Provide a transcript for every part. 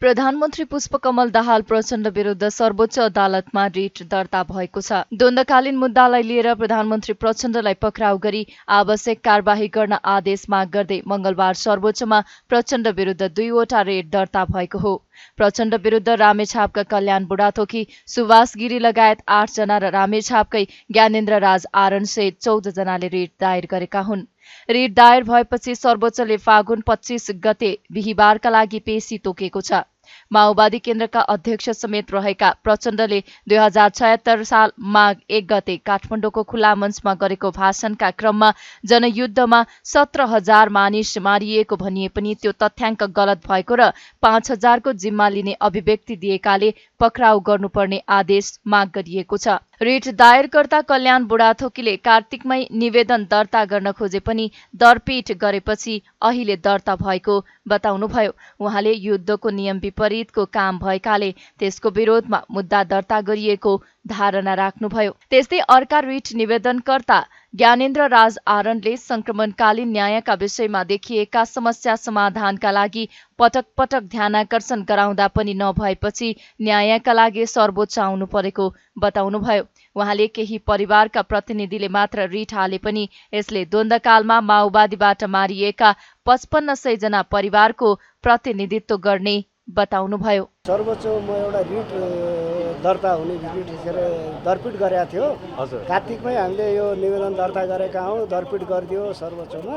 प्रधानमन्त्री पुष्पकमल दाहाल प्रचण्ड विरुद्ध सर्वोच्च अदालतमा रिट दर्ता भएको छ। द्वन्द्वकालीन मुद्दालाई लिएर प्रधानमन्त्री प्रचण्डलाई पक्राउ गरी आवश्यक कारबाही गर्न आदेश माग गर्दै मंगलबार सर्वोच्चमा प्रचण्ड विरुद्ध 2वटा रिट दर्ता भएको हो। प्रचण्ड विरुद्ध रामेछापका कल्याण बुढाथोकी, सुभाष गिरी लगायत 8 जना र रामेछापकै ज्ञानेन्द्र राज आरण सहित 14 जनाले रिट दायर गरेका हुन्। रिट दायर भएपछि सर्वोच्चले फागुन 25 गते बिहीबारका लागि पेशी तोकेको छ। माओवादी केन्द्रका अध्यक्ष समेत रहेका प्रचण्डले 2076 साल माघ 1 गते काठमाडौँको खुला मञ्चमा गरेको भाषणका क्रममा जनयुद्धमा 17,000 मानिस मारिएको भनिए पनि त्यो तथ्याङ्क गलत भएको र 5,000 को जिम्मा लिने अभिव्यक्ति दिएकाले पक्राउ गर्नुपर्ने आदेश माग गरिएको छ। रिट दायरकर्ता कल्याण बुढाथोकीले कार्तिकमै निवेदन दर्ता गर्न खोजे पनि दरपीट गरेपछि अहिले दर्ता भएको बताउनुभयो। उहाँले युद्धको नियम विपरीतको काम भएकाले त्यसको विरोधमा मुद्दा दर्ता गरिएको धारणा राख्नुभयो। त्यस्तै अर्का रिट निवेदनकर्ता ज्ञानेन्द्र राज आरणले संक्रमणकालीन न्यायका विषयमा देखिएका समस्या समाधानका लागि पटक पटक ध्यानाकर्षण गराउँदा पनि नभएपछि न्यायका लागि सर्वोच्च आउनु परेको बताउनुभयो। उहाँले केही परिवारका प्रतिनिधिले मात्र रिट हाले पनि यसले द्वन्द्वकालमा माओवादीबाट मारिएका 5500 जना परिवारको प्रतिनिधित्व गर्ने बताउनुभयो। सर्वोच्चमा एउटा रिट दर्ता हुने रिट दरपिट गरेका थियो। कार्तिकमै हामीले यो निवेदन दर्ता गरेका हौँ, दरपिट गरिदियो सर्वोच्चमा।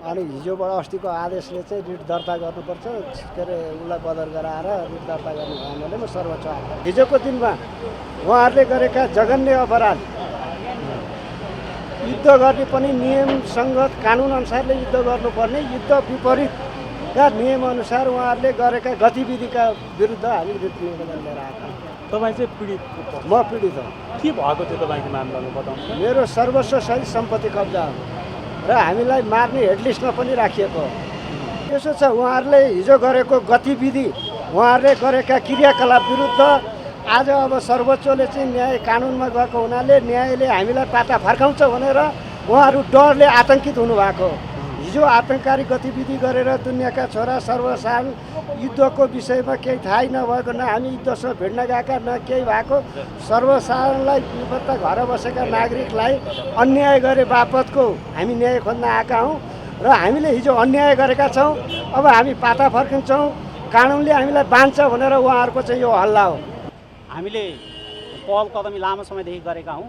अनि हिजोबाट अस्तिको आदेशले चाहिँ रिट दर्ता गर्नुपर्छ उसलाई बदर गराएर रिट दर्ता गर्ने भन्नाले म सर्वोच्च आएको। हिजोको दिनमा उहाँहरूले गरेका जघन्य अपराध, युद्ध गर्ने पनि नियम सङ्गत कानुन अनुसारले युद्ध गर्नुपर्ने, युद्ध विपरीतका नियमअनुसार उहाँहरूले गरेका गतिविधिका विरुद्ध हामी रिट निवेदन लिएर आएका। तपाईँ चाहिँ पीडित? म पीडित हो। के भएको थियो तपाईँको मामलामा बताउनु? मेरो सर्वस्व सहित सम्पत्ति कब्जा हो र हामीलाई मार्ने हेडलिस्टमा पनि राखिएको हो। यसो छ, उहाँहरूले हिजो गरेको गतिविधि, उहाँहरूले गरेका क्रियाकलाप विरुद्ध आज अब सर्वोच्चले चाहिँ न्याय कानुनमा गएको हुनाले न्यायले हामीलाई पाता फर्काउँछ भनेर उहाँहरू डरले आतङ्कित हुनुभएको। हिजो आतङ्ककारी गतिविधि गरेर दुनियाँका छोरा सर्वसाधारण युद्धको विषयमा केही थाहै नभएको, न हामी युद्धसँग भिड्न गएका न केही भएको, सर्वसाधारणलाई बेपत्ता घर बसेका नागरिकलाई अन्याय गरे बापतको हामी न्याय खोज्न आएका हौँ र हामीले हिजो अन्याय गरेका छौँ। अब हामी पाता फर्किन्छौँ, कानुनले हामीलाई बाँध्छ भनेर उहाँहरूको चाहिँ यो हल्ला हो। हामीले पहल कदमी लामो समयदेखि गरेका हौँ।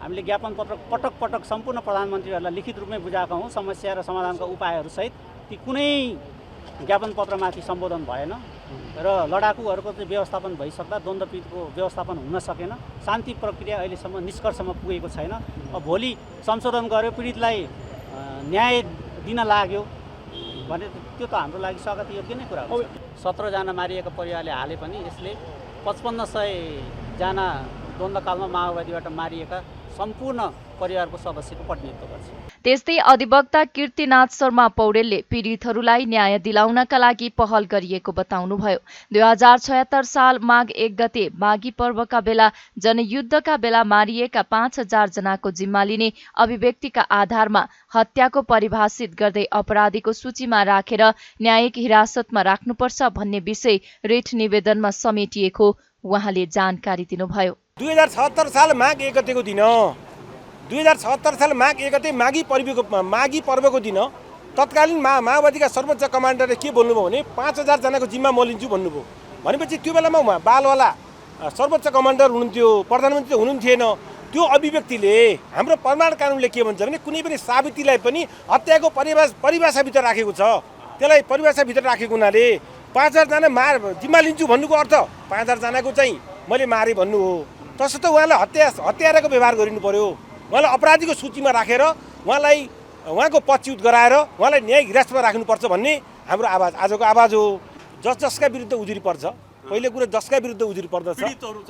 हामीले ज्ञापन पत्र पटक पटक सम्पूर्ण प्रधानमन्त्रीहरूलाई लिखित रूपमै बुझाएका हौँ। समस्या र समाधानका उपायहरूसहित ती कुनै ज्ञापन पत्रमाथि सम्बोधन भएन र लडाकुहरूको चाहिँ व्यवस्थापन भइसक्दा द्वन्द्वपीडको व्यवस्थापन हुन सकेन। शान्ति प्रक्रिया अहिलेसम्म निष्कर्षमा पुगेको छैन। अब भोलि संशोधन गर्यो, पीडितलाई न्याय दिन लाग्यो भने त्यो त हाम्रो लागि स्वागत योग्य नै कुरा हो। 17 जना मारिएका परिवारले हाले पनि यसले 5500 जना द्वन्द्वकालमा माओवादीबाट मारिएका सम्पूर्ण परिवारको सदस्यको प्रतिनिधित्व गर्छ। त्यस्तै अधिवक्ता कीर्तिनाथ शर्मा पौडेलले पीडितहरूलाई न्याय दिलाउनका लागि पहल गरिएको बताउनुभयो। 2076 साल माघ 1 गते माघी पर्वका बेला जनयुद्धका बेला मारिएका 5000 जनाको जिम्मा लिने अभिव्यक्तिका आधारमा हत्याको परिभाषित गर्दै अपराधीको सूचीमा राखेर न्यायिक हिरासतमा राख्नुपर्छ भन्ने विषय रिट निवेदनमा समेटिएको उहाँले जानकारी दिनुभयो। 2076 साल माघ 1 गतेको दिन 2076 साल माघ 1 गते माघी पर्वको दिन तत्कालीन माओवादीका सर्वोच्च कमान्डरले के भन्नुभयो भने 5000 जनाको जिम्मा म लिन्छु भन्नुभयो। भनेपछि त्यो बेलामा उहाँ बालवाला सर्वोच्च कमान्डर हुनुहुन्थ्यो, प्रधानमन्त्री हुनुहुन्थेन। त्यो अभिव्यक्तिले हाम्रो प्रमाण कानुनले के भन्छ भने कुनै पनि साबितीलाई पनि हत्याको परिभाषाभित्र राखेको छ। त्यसलाई परिभाषाभित्र राखेको हुनाले 5000 जना जिम्मा लिन्छु भन्नुको अर्थ 5000 जनाको चाहिँ मैले मारे भन्नु हो। तसर्थ उहाँलाई हत्याराको व्यवहार गरिनु पर्यो। उहाँलाई अपराधीको सूचीमा राखेर उहाँको पछ्युत गराएर उहाँलाई न्यायिक हिरासतमा राख्नुपर्छ भन्ने हाम्रो आवाज, आजको आवाज हो। जसका विरुद्ध उजुरी पर्छ, पहिलो कुरा जसका विरुद्ध उजुरी पर्दछ,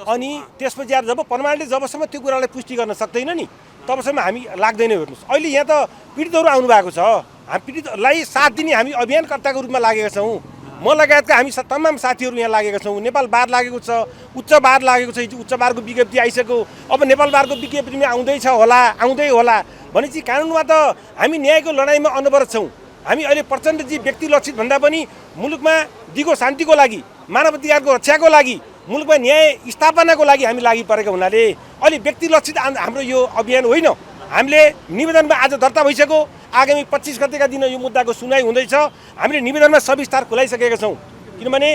अनि त्यसपछि जब प्रमाणले जबसम्म त्यो कुरालाई पुष्टि गर्न सक्दैन नि तबसम्म हामी लाग्दैन। हेर्नुहोस्, अहिले यहाँ त पीडितहरू आउनु भएको छ। हामी पीडितलाई साथ दिने हामी अभियानकर्ताको रूपमा लागेका छौँ। म लगायतका हामी तमाम साथीहरू यहाँ लागेका छौँ। नेपाल बार लागेको छ, उच्च बार लागेको छ। हिजो उच्च बारको विज्ञप्ति आइसक्यो। अब नेपाल बारको विज्ञप्ति आउँदै होला भनेपछि कानुनमा त हामी न्यायको लडाइँमा अनवरत छौँ। हामी अहिले प्रचण्डजी व्यक्ति लक्षित भन्दा पनि मुलुकमा दिगो शान्तिको लागि, मानवाधिकारको रक्षाको लागि, मुलुकमा न्याय स्थापनाको लागि हामी लागि परेका हुनाले अहिले व्यक्ति लक्षित हाम्रो यो अभियान होइन। हामीले निवेदनमा आज दर्ता भइसक्यो, आगामी 25 गतेका दिन यो मुद्दाको सुनवाई हुँदैछ। हामीले निवेदनमा सविस्तार खुलाइसकेका छौँ। किनभने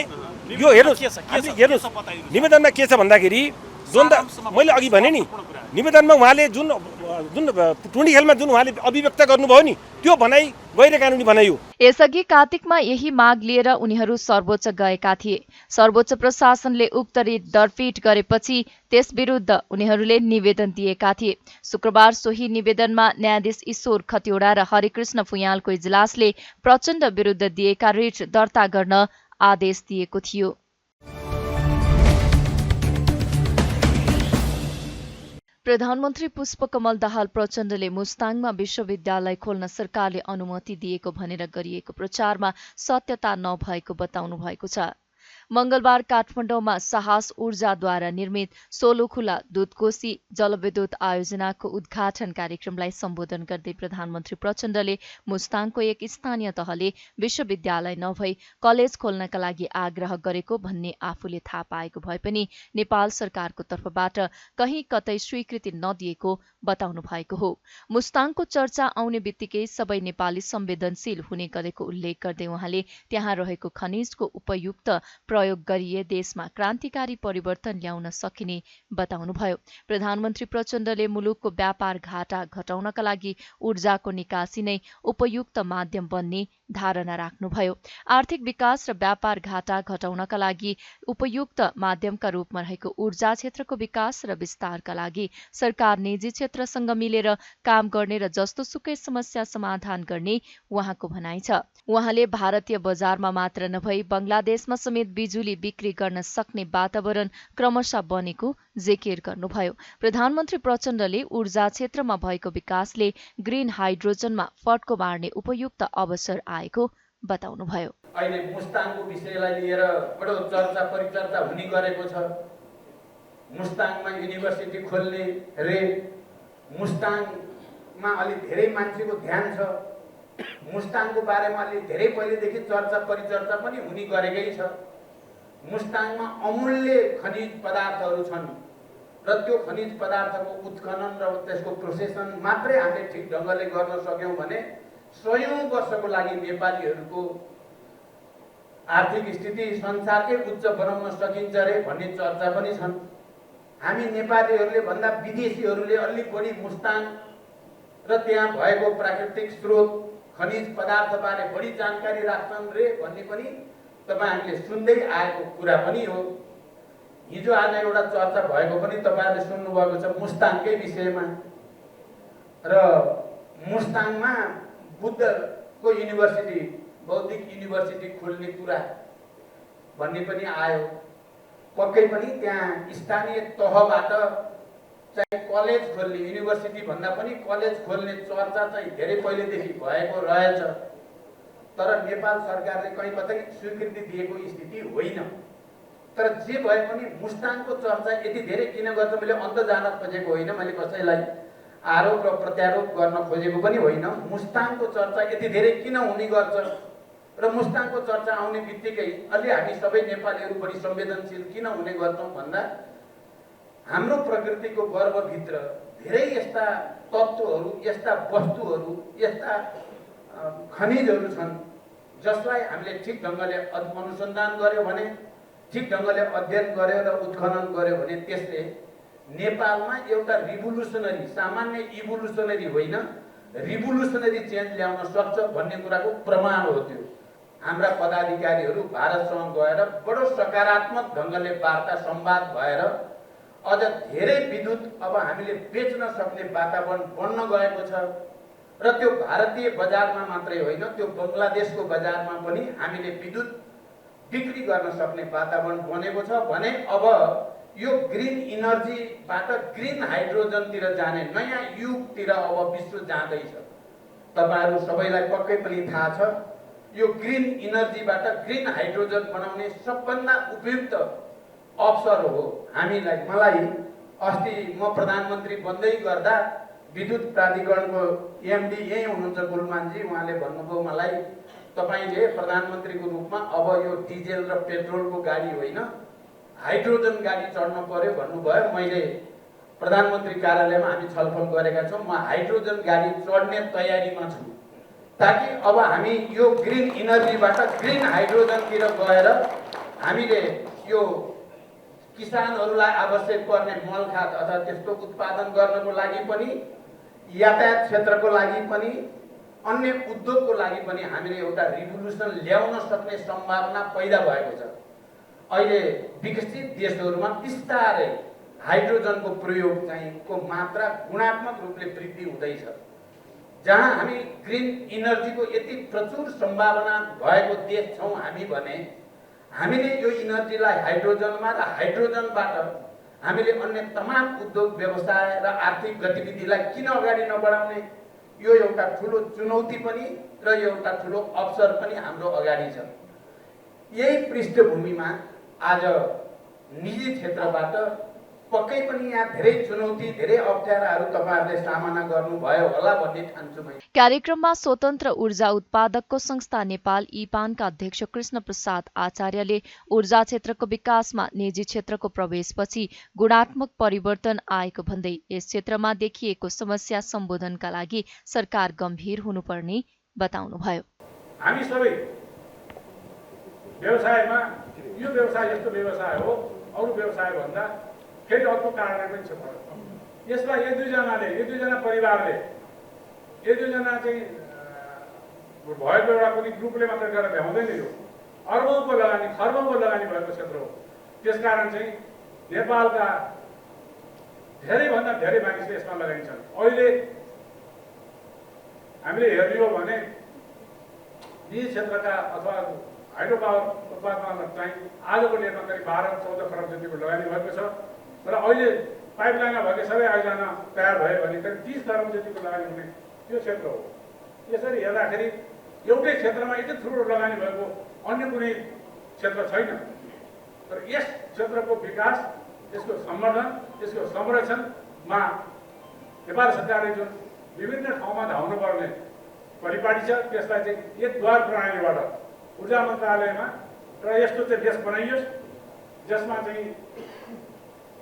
यो हेर्नुहोस् निवेदनमा के छ भन्दाखेरि मैले अघि भने नि, निवेदनमा उहाँले जुन टुँडी खेलमा जुन उहाँले अभिव्यक्त गर्नुभयो नि, त्यो भनाइ गैर कानुनी भनाइ हो। यसअघि कार्तिकमा यही माग लिएर उनीहरू सर्वोच्च गएका थिए। सर्वोच्च प्रशासनले उक्त रिट दरपीट गरेपछि त्यस विरुद्ध उनीहरूले निवेदन दिएका थिए। शुक्रबार सोही निवेदनमा न्यायाधीश ईश्वर खतिवडा र हरिकृष्ण फुयालको इजलासले प्रचण्ड विरुद्ध दिएका रिट दर्ता गर्न आदेश दिएको थियो। प्रधानमन्त्री पुष्पकमल दाहाल प्रचण्डले मुस्ताङमा विश्वविद्यालय खोल्न सरकारले अनुमति दिएको भनेर गरिएको प्रचारमा सत्यता नभएको बताउनु भएको छ। मंगलबार काठमाडौँमा साहस ऊर्जाद्वारा निर्मित सोलुखुला दुधकोशी जलविद्युत आयोजनाको उद्घाटन कार्यक्रमलाई सम्बोधन गर्दै प्रधानमन्त्री प्रचण्डले मुस्ताङको एक स्थानीय तहले विश्वविद्यालय नभई कलेज खोल्नका लागि आग्रह गरेको भन्ने आफूले थाहा पाएको भए पनि नेपाल सरकारको तर्फबाट कहीँ कतै स्वीकृति नदिएको बताउनु भएको हो। मुस्ताङको चर्चा आउने बित्तिकै सबै नेपाली संवेदनशील हुने गरेको उल्लेख गर्दै उहाँले त्यहाँ रहेको खनिजको उपयुक्त प्रयोग गरिए देशमा क्रान्तिकारी परिवर्तन ल्याउन सकिने बताउनुभयो। प्रधानमन्त्री प्रचण्डले मुलुकको व्यापार घाटा घटाउनका लागि ऊर्जाको निकासी नै उपयुक्त माध्यम बन्ने धारणा राख्नुभयो। आर्थिक विकास र व्यापार घाटा घटाउनका लागि उपयुक्त माध्यमका रूपमा रहेको ऊर्जा क्षेत्रको विकास र विस्तारका लागि सरकार निजी क्षेत्रसँग मिलेर काम गर्ने र जस्तोसुकै समस्या समाधान गर्ने उहाँको भनाइ छ। उहाँले भारतीय बजारमा मात्र नभई बंगलादेशमा समेत बिजुली बिक्री गर्न सक्ने वातावरण क्रमशः बनेको जिकिर गर्नुभयो। प्रधानमन्त्री प्रचण्डले ऊर्जा क्षेत्रमा भएको विकासले ग्रीन हाइड्रोजनमा फड्को मार्ने उपयुक्त अवसर आएको बताउनुभयो। अहिले मुस्ताङको विषयलाई लिएर बडो चर्चा परिचर्चा हुने गरेको छ। मुस्ताङमा युनिभर्सिटी खोल्ने रे, मुस्ताङमा अलि धेरै मान्छेको ध्यान छ, मुस्ताङको बारेमा अलि धेरै पहिलेदेखि चर्चा परिचर्चा पनि हुने गरेकै छ। मुस्ताङमा अमूल्य खनिज पदार्थहरू छन् र त्यो खनिज पदार्थको उत्खनन र त्यसको प्रोसेसन मात्रै हामीले ठिक ढङ्गले गर्न सक्यौँ भने 100औं वर्षको लागि नेपालीहरूको आर्थिक स्थिति संसारकै उच्च बनाउन सकिन्छ रे भन्ने चर्चा पनि छन्। हामी नेपालीहरूले भन्दा विदेशीहरूले अलि बढी मुस्ताङ र त्यहाँ भएको प्राकृतिक स्रोत खनिज पदार्थबारे बढी जानकारी राख्छन् रे भन्ने पनि तपाईहरुले सुन्दै आएको कुरा पनि हो। हिजो आज एउटा चर्चा भएको पनि तपाईहरुले सुन्नु भएको छ मुस्ताङकै विषयमा र मुस्ताङमा बुद्धको युनिभर्सिटी बौद्धिक युनिभर्सिटी खोल्ने कुरा भन्ने पनि आयो। पक्कै पनि त्यहाँ स्थानीय तहबाट चाहिँ कलेज खोल्ने, युनिभर्सिटी भन्दा पनि कलेज खोल्ने चर्चा चाहिँ धेरै पहिलेदेखि भएको रहेछ। तर नेपाल सरकारले कहीँ कतै स्वीकृति दिएको स्थिति होइन। तर जे भए पनि मुस्ताङको चर्चा यति धेरै किन गर्छ मैले अन्त जान खोजेको होइन, मैले कसैलाई आरोप र प्रत्यारोप गर्न खोजेको पनि होइन। मुस्ताङको चर्चा यति धेरै किन हुने गर्छ र मुस्ताङको चर्चा आउने बित्तिकै अलि हामी सबै नेपालीहरू बढी संवेदनशील किन हुने गर्छौँ भन्दा हाम्रो प्रकृतिको गर्भभित्र धेरै यस्ता तत्त्वहरू, यस्ता वस्तुहरू, यस्ता खनिजहरू छन् जसलाई हामीले ठिक ढङ्गले अनुसन्धान गर्यो भने, ठिक ढङ्गले अध्ययन गर्यो र उत्खनन गर्यो भने त्यसले नेपालमा एउटा रिभोल्युसनरी, सामान्य इभोल्युसनरी होइन, रिभोल्युसनरी चेन्ज ल्याउन सक्छ भन्ने कुराको प्रमाण हो। त्यो हाम्रा पदाधिकारीहरू भारतसँग गएर बडो सकारात्मक ढङ्गले वार्ता संवाद भएर अझ धेरै विद्युत अब हामीले बेच्न सक्ने वातावरण बन्न गएको छ र त्यो भारतीय बजारमा मात्रै होइन, त्यो बङ्गलादेशको बजारमा पनि हामीले विद्युत बिक्री गर्न सक्ने वातावरण बनेको छ भने अब यो ग्रीन इनर्जीबाट ग्रीन हाइड्रोजनतिर जाने नयाँ युगतिर अब विश्व जाँदैछ। तपाईहरु सबैलाई पक्कै पनि थाहा छ यो ग्रीन इनर्जीबाट ग्रीन हाइड्रोजन बनाउने सबभन्दा उपयुक्त अवसर हो हामीलाई। मलाई अस्ति म प्रधानमन्त्री बन्दै गर्दा विद्युत प्राधिकरणको एमडी यहीँ हुनुहुन्छ गुलमानजी, उहाँले भन्नुभयो मलाई तपाईँले प्रधानमन्त्रीको रूपमा अब यो डिजेल र पेट्रोलको गाडी होइन हाइड्रोजन गाडी चढ्न पर्यो भन्नुभयो। मैले प्रधानमन्त्री कार्यालयमा हामी छलफल गरेका छौँ, म हाइड्रोजन गाडी चढ्ने तयारीमा छु ताकि अब हामी यो ग्रिन इनर्जीबाट ग्रिन हाइड्रोजनतिर गएर हामीले यो किसानहरूलाई आवश्यक पर्ने मलखाद अथवा त्यस्तो उत्पादन गर्नको लागि पनि, यातायात क्षेत्रको लागि पनि, अन्य उद्योगको लागि पनि हामीले एउटा रिभोल्युसन ल्याउन सक्ने सम्भावना पैदा भएको छ। अहिले विकसित देशहरूमा बिस्तारै हाइड्रोजनको प्रयोग चाहिँ को मात्रा गुणात्मक रूपले वृद्धि हुँदैछ। जहाँ हामी ग्रिन इनर्जीको यति प्रचुर सम्भावना भएको देश छौँ हामी भने हामीले यो इनर्जीलाई हाइड्रोजनमा र हाइड्रोजनबाट हामीले अन्य तमाम उद्योग व्यवसाय र आर्थिक गतिविधिलाई किन अगाडि नबढाउने, यो एउटा ठुलो चुनौती पनि र एउटा ठुलो अवसर पनि हाम्रो अगाडि छ। यही पृष्ठभूमिमा आज निजी क्षेत्रबाट पक्कै पनि यहाँ धेरै चुनौती, धेरै अप्ठ्याराहरू तपाईँहरूले सामना गर्नुभयो होला भन्ने ठान्छु मैले। कार्यक्रममा स्वतन्त्र ऊर्जा उत्पादकको संस्था नेपाल इपानका अध्यक्ष कृष्ण प्रसाद आचार्यले ऊर्जा क्षेत्रको विकासमा निजी क्षेत्रको प्रवेशपछि गुणात्मक परिवर्तन आएको भन्दै यस क्षेत्रमा देखिएको समस्या सम्बोधनका लागि सरकार गम्भीर हुनुपर्ने बताउनुभयो। हामी सबै व्यवसायमा यो व्यवसाय यस्तो व्यवसाय हो, अरू व्यवसाय भन्दा फेरि अर्को कारणले पनि छ। यसमा एक दुईजना परिवारले एक दुईजना चाहिँ भएको एउटा कुनै ग्रुपले मात्र गरेर भ्याउँदैन। यो अर्बौंको लगानी, खर्बौंको लगानी भएको क्षेत्र हो। त्यसकारण चाहिँ नेपालका धेरैभन्दा धेरै मानिसले यसमा लगाइन्छन्। अहिले हामीले हेर्ने हो भने निजी क्षेत्रका अथवा हाइड्रो पावर उत्पादनमा चाहिँ आजको डेटमा करिब 12-14 खरब जतिको लगानी भएको छ र अहिले पाइपलाइनमा भएका सबै आयोजना तयार भयो भने करिब 30 खरब जतिको लगानी हुने त्यो क्षेत्र हो। यसरी हेर्दाखेरि एउटै क्षेत्रमा यति ठुलो लगानी भएको अन्य कुनै क्षेत्र छैन। तर यस क्षेत्रको विकास, यसको सम्वर्धन, यसको संरक्षणमा नेपाल सरकारले जुन विभिन्न ठाउँमा धाउनुपर्ने परिपाटी छ त्यसलाई चाहिँ एक द्वार प्रणालीबाट ऊर्जा मन्त्रालयमा र यस्तो चाहिँ देश बनाइयोस् जसमा चाहिँ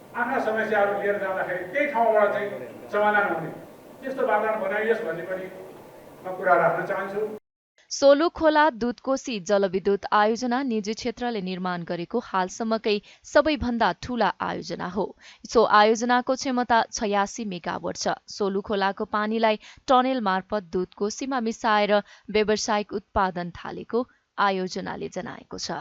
आफ्ना समस्याहरू लिएर जाँदाखेरि त्यही ठाउँबाट चाहिँ समाधान हुने त्यस्तो वातावरण बनाइयोस् भन्ने पनि म कुरा राख्न चाहन्छु। सोलु खोला दुधकोशी जलविद्युत आयोजना निजी क्षेत्रले निर्माण गरेको हालसम्मकै सबैभन्दा ठूला आयोजना हो। सो आयोजनाको क्षमता 86 मेगावाट छ। सोलु खोलाको पानीलाई टनेल मार्फत दुधकोशीमा मिसाएर व्यावसायिक उत्पादन थालेको आयोजनाले जनाएको छ।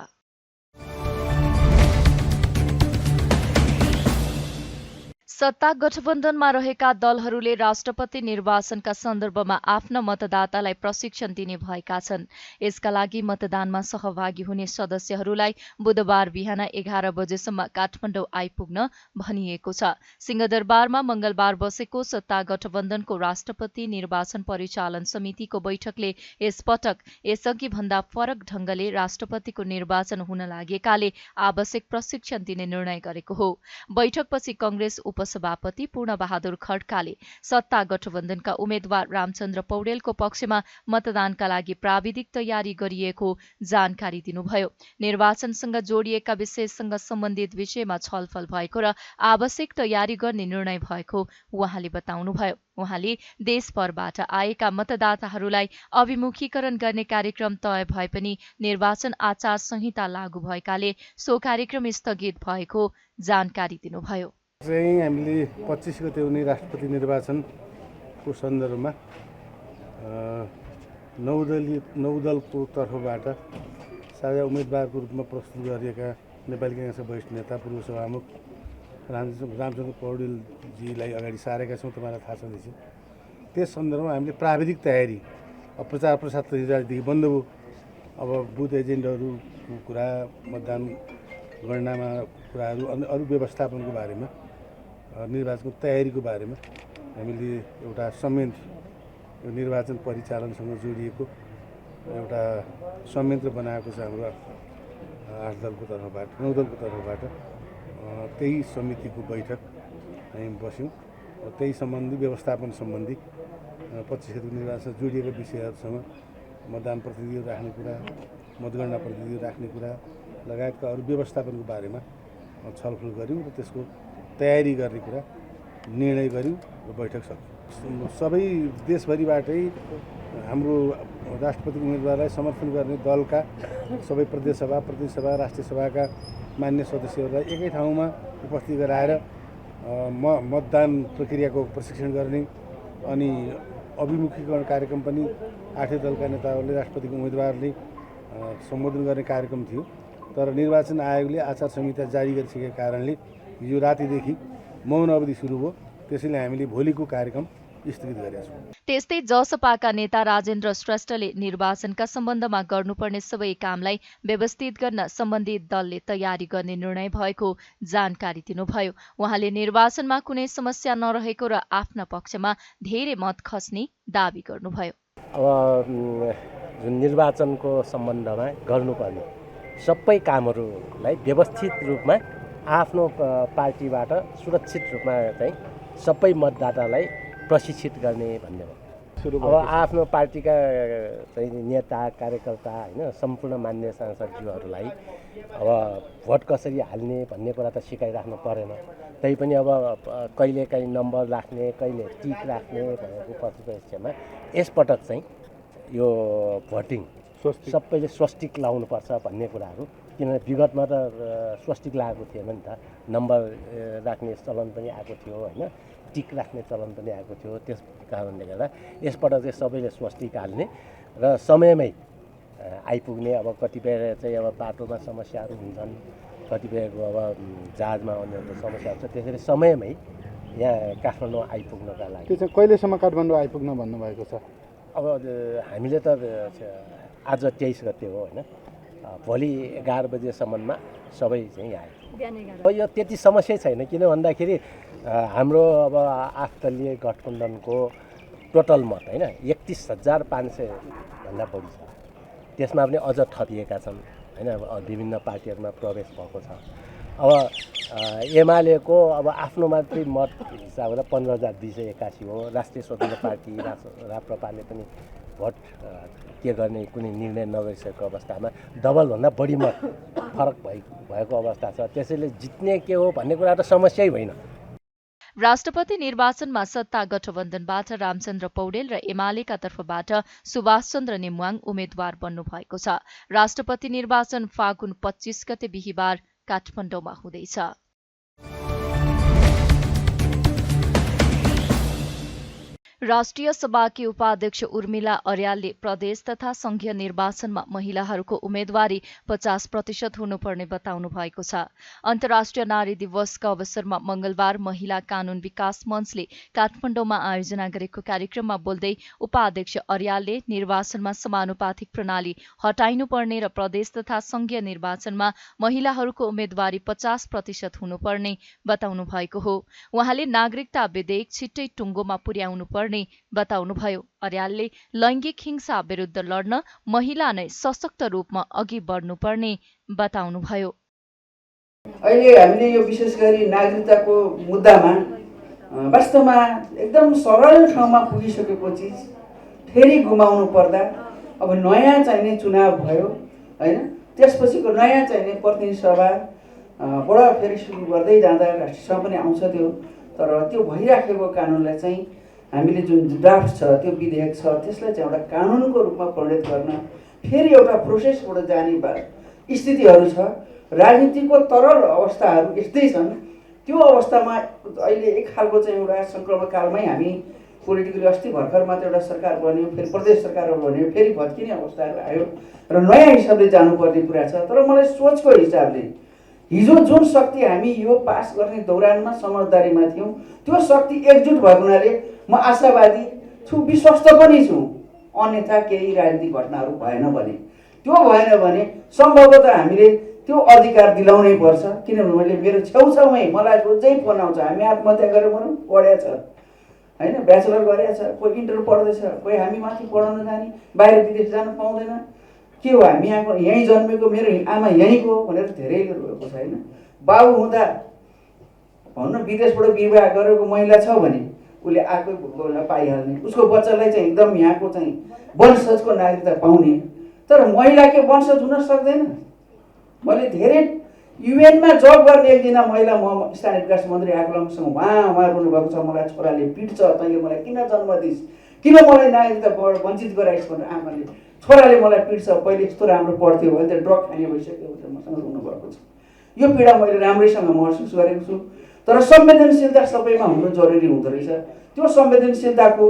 सत्ता गठबन्धनमा रहेका दलहरूले राष्ट्रपति निर्वाचनका सन्दर्भमा आफ्ना मतदातालाई प्रशिक्षण दिने भएका छन्। यसका लागि मतदानमा सहभागी हुने सदस्यहरूलाई बुधबार बिहान 11 बजेसम्म काठमाडौँ आइपुग्न भनिएको छ। सिंहदरबारमा मंगलबार बसेको सत्ता गठबन्धनको राष्ट्रपति निर्वाचन परिचालन समितिको बैठकले यसपटक यसअघि भन्दा फरक ढंगले राष्ट्रपतिको निर्वाचन हुन लागेकाले आवश्यक प्रशिक्षण दिने निर्णय गरेको हो। बैठकपछि कंग्रेस उपसभापति पूर्णबहादुर खड्काले सत्ता गठबन्धनका उम्मेद्वार रामचन्द्र पौडेलको पक्षमा मतदानका लागि प्राविधिक तयारी गरिएको जानकारी दिनुभयो। निर्वाचनसँग जोडिएका विषयसँग सम्बन्धित विषयमा छलफल भएको र आवश्यक तयारी गर्ने निर्णय भएको उहाँले बताउनुभयो। उहाँले देशभरबाट आएका मतदाताहरूलाई अभिमुखीकरण गर्ने कार्यक्रम तय भए पनि निर्वाचन आचार संहिता लागू भएकाले सो कार्यक्रम स्थगित भएको जानकारी दिनुभयो। हामीले 25 गते हुने राष्ट्रपति निर्वाचनको सन्दर्भमा 9 दलको तर्फबाट साझा उम्मेदवारको रूपमा प्रस्तुत गरिएका नेपाली कांग्रेसका वरिष्ठ नेता पूर्व सभामुख रामचन्द्र पौडेलजीलाई अगाडि सारेका छौँ। तपाईँलाई थाहा छँदैछ। त्यस सन्दर्भमा हामीले प्राविधिक तयारी, प्रचार प्रसार तयारीदेखि बन्द भयो। अब बुथ एजेन्टहरूको कुरा, मतदान गणनामा कुराहरू, अनि अरू व्यवस्थापनको बारेमा, निर्वाचनको तयारीको बारेमा हामीले एउटा संयन्त्र, यो निर्वाचन परिचालनसँग जोडिएको एउटा संयन्त्र बनाएको छ हाम्रो 8 दलको तर्फबाट, 9 दलको तर्फबाट। त्यही समितिको बैठक हामी बस्यौँ त्यही सम्बन्धी व्यवस्थापन सम्बन्धी 25 गते निर्वाचन जोडिएका विषयहरूसँग मतदान प्रतिनिधिहरू राख्ने कुरा, मतगणना प्रतिनिधिहरू राख्ने कुरा लगायतका अरू व्यवस्थापनको बारेमा छलफल गऱ्यौँ र त्यसको तयारी गर्ने कुरा निर्णय गऱ्यौँ र बैठक सक्यौँ। सबै देशभरिबाटै हाम्रो राष्ट्रपति उम्मेदवारलाई समर्थन गर्ने दलका सबै प्रदेश सभा, प्रतिनिधि सभा, राष्ट्रिय सभाका मान्य सदस्यहरूलाई एकै ठाउँमा उपस्थित गराएर मतदान प्रक्रियाको प्रशिक्षण गर्ने अनि अभिमुखीकरण कार्यक्रम पनि 8 दलका नेताहरूले राष्ट्रपतिको उम्मेदवारले सम्बोधन गर्ने कार्यक्रम थियो। तर निर्वाचन आयोगले आचार संहिता जारी गरिसकेका कारणले हिजो रातिदेखि मौन अवधि सुरु भयो। त्यसैले हामीले भोलिको कार्यक्रम स्थगित गरेका छौँ। त्यस्तै जसपाका नेता राजेन्द्र श्रेष्ठले निर्वाचनका सम्बन्धमा गर्नुपर्ने सबै कामलाई व्यवस्थित गर्न सम्बन्धित दलले तयारी गर्ने निर्णय भएको जानकारी दिनुभयो। उहाँले निर्वाचनमा कुनै समस्या नरहेको र आफ्ना पक्षमा धेरै मत खस्ने दावी गर्नुभयो। अब जुन निर्वाचनको सम्बन्धमा गर्नुपर्ने सबै कामहरूलाई व्यवस्थित रूपमा आफ्नो पार्टीबाट सुरक्षित रूपमा चाहिँ सबै मतदातालाई प्रशिक्षित गर्ने भन्ने हो। अब आफ्नो पार्टीका चाहिँ नेता कार्यकर्ता होइन सम्पूर्ण मान्य सांसदज्यूहरूलाई अब भोट कसरी हाल्ने भन्ने कुरा त सिकाइराख्नु परेन। तैपनि अब कहिले काहीँ नम्बर राख्ने, कहिले टिक राख्ने भनेको परिप्रेक्ष्यमा यसपटक चाहिँ यो भोटिङ सबैले स्वस्तिक लाउनुपर्छ भन्ने कुराहरू, किनभने विगतमा त स्वस्तिक लागेको थिएन नि त, नम्बर राख्ने चलन पनि आएको थियो होइन, टिक राख्ने चलन पनि आएको थियो। त्यस कारणले गर्दा यसपटक चाहिँ सबैले स्वस्तिक हाल्ने र समयमै आइपुग्ने। अब कतिपय चाहिँ अब बाटोमा समस्याहरू हुन्छन्, कतिपयको अब जहाजमा अन्य समस्याहरू छ, त्यसैले समयमै यहाँ काठमाडौँ आइपुग्नका लागि। त्यो चाहिँ कहिलेसम्म काठमाडौँ आइपुग्न भन्नुभएको छ? अब हामीले त आज 23 गते हो होइन, भोलि 11 बजेसम्ममा सबै चाहिँ यहाँ आयो। यो त्यति समस्या छैन, किन भन्दाखेरि हाम्रो अब 8 दलीय गठबन्धनको टोटल मत होइन 31,500 भन्दा बढी छ। त्यसमा पनि अझ थपिएका छन् होइन, विभिन्न पार्टीहरूमा प्रवेश भएको छ। अब एमालेको अब आफ्नो मात्रै मत हिसाबले 15,281 हो। राष्ट्रिय स्वतन्त्र पार्टी राप्रपाले पनि भोट के गर्ने कुनै निर्णय नगरिसकेको अवस्थामा डबलभन्दा बढी मत फरक भएको अवस्था छ। त्यसैले जित्ने के हो भन्ने कुरा त समस्यै होइन। राष्ट्रपति निर्वाचनमा सत्ता गठबन्धनबाट रामचन्द्र पौडेल र एमालेका तर्फबाट सुभाष चन्द्र नेमुवाङ उम्मेद्वार बन्नु भएको छ। राष्ट्रपति निर्वाचन फागुन 25 गते बिहीबार काठमाडौँमा हुँदैछ। राष्ट्रिय सभाकी उपाध्यक्ष उर्मिला अर्यालले प्रदेश तथा संघीय निर्वाचनमा महिलाहरूको उम्मेदवारी 50% हुनुपर्ने बताउनु भएको छ। अन्तर्राष्ट्रिय नारी दिवसका अवसरमा मंगलबार महिला कानून विकास मञ्चले काठमाडौँमा आयोजना गरेको कार्यक्रममा बोल्दै उपाध्यक्ष अर्यालले निर्वाचनमा समानुपातिक प्रणाली हटाइनुपर्ने र प्रदेश तथा संघीय निर्वाचनमा महिलाहरूको उम्मेदवारी 50% हुनुपर्ने बताउनु भएको हो। उहाँले नागरिकता विधेयक छिट्टै टुङ्गोमा पुर्याउनु बताउनुभयो। अर्यालले लैङ्गिक हिंसा विरुद्ध लड्न महिला नै सशक्त रूपमा अघि बढ्नुपर्ने बताउनुभयो। अहिले हामीले यो विशेष गरी नागरिकताको मुद्दामा वास्तवमा एकदम सरल ठाउँमा पुगिसकेको चिज फेरि गुमाउनु पर्दा अब नयाँ चाहिने चुनाव भयो होइन, त्यसपछिको नयाँ चाहिने प्रतिनिधि सभाबाट फेरि सुरु गर्दै जाँदा राष्ट्रिय सभा पनि आउँछ त्यो, तर त्यो भइराखेको कानुनलाई चाहिँ हामीले जुन ड्राफ्ट छ त्यो विधेयक छ त्यसलाई चाहिँ एउटा कानुनको रूपमा परिणत गर्न फेरि एउटा प्रोसेसबाट जाने स्थितिहरू छ। राजनीतिको तरल अवस्थाहरू यस्तै छन्। त्यो अवस्थामा अहिले एक खालको चाहिँ एउटा सङ्क्रमण कालमै हामी पोलिटिकली अस्ति भर्खर मात्र एउटा सरकार बन्यो, फेरि प्रदेश सरकार बन्यो, फेरि भत्किने अवस्थाहरू आयो र नयाँ हिसाबले जानुपर्ने कुरा छ। तर मलाई सोचको हिसाबले हिजो जुन शक्ति हामी यो पास गर्ने दौरानमा समझदारीमा थियौँ त्यो शक्ति एकजुट भएको हुनाले म आशावादी छु, विश्वस्त पनि छु। अन्यथा केही राजनीतिक घटनाहरू भएन भने, त्यो भएन भने सम्भवतः हामीले त्यो अधिकार दिलाउनै पर्छ। किनभने मैले मेरो छेउछाउमै मलाई रोजै फोन आउँछ, हामी आत्महत्या गरेर भनौँ पढेछ होइन, ब्याचलर गरेछ, कोही इन्टर पढ्दैछ, कोही हामी माथि पढाउन जाने, बाहिर विदेश जान पाउँदैन, के हो हामी यहाँको यहीँ जन्मेको, मेरो आमा यहीँको भनेर धेरैले रोएको छ होइन। बाबु हुँदा भन्न विदेशबाट विवाह गरेको महिला छ भने उसले आएकै बेला पाइहाल्ने, उसको बच्चालाई चाहिँ एकदम यहाँको चाहिँ वंशजको नागरिकता पाउने। तर महिलाको वंशज हुन सक्दैन। मैले धेरै युएनमा जब गर्ने एकजना महिला म स्थानीय विकास मन्त्री आकलमसँग उहाँ रुनुभएको छ, मलाई छोराले पिट्छ, तैँले मलाई किन जन्म दिइस्, किन मलाई नागरिकताबाट वञ्चित गराइस् भनेर आमाले, छोराले मलाई पिट्छ, पहिले यस्तो राम्रो पढ्थ्यो अहिले त ड्रग खाने भइसक्यो भनेर मसँग रुनुभएको छ। यो पीडा मैले राम्रैसँग महसुस गरेको छु। तर संवेदनशीलता सबैमा हुनु जरुरी हुँदो रहेछ। त्यो संवेदनशीलताको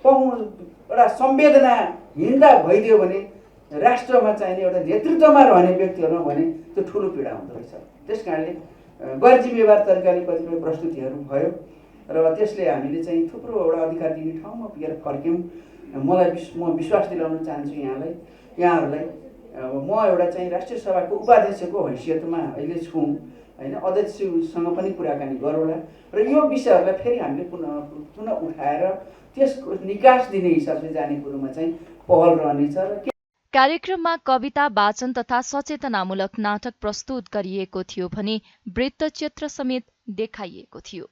एउटा संवेदनाहीनता भइदियो भने राष्ट्रमा चाहिने एउटा नेतृत्वमा रहने व्यक्तिहरूमा भने त्यो ठुलो पीडा हुँदो रहेछ। त्यस कारणले गैर जिम्मेवार तरिकाले कतिपय प्रस्तुतिहरू भयो र त्यसले हामीले चाहिँ थुप्रो एउटा अधिकार दिने ठाउँमा पुगेर फर्क्यौँ। म विश्वास दिलाउन चाहन्छु यहाँहरूलाई। म एउटा चाहिँ राष्ट्रिय सभाको उपाध्यक्षको हैसियतमा अहिले छु होइन, अध्यक्षसँग पनि कुराकानी गरौँला र यो विषयहरूलाई फेरि हामीले पुनः उठाएर त्यसको निकास दिने हिसाबले जाने कुरोमा चाहिँ पहल रहनेछ। कार्यक्रममा कविता वाचन तथा सचेतनामूलक नाटक प्रस्तुत गरिएको थियो भने वृत्तचित्र समेत देखाइएको थियो।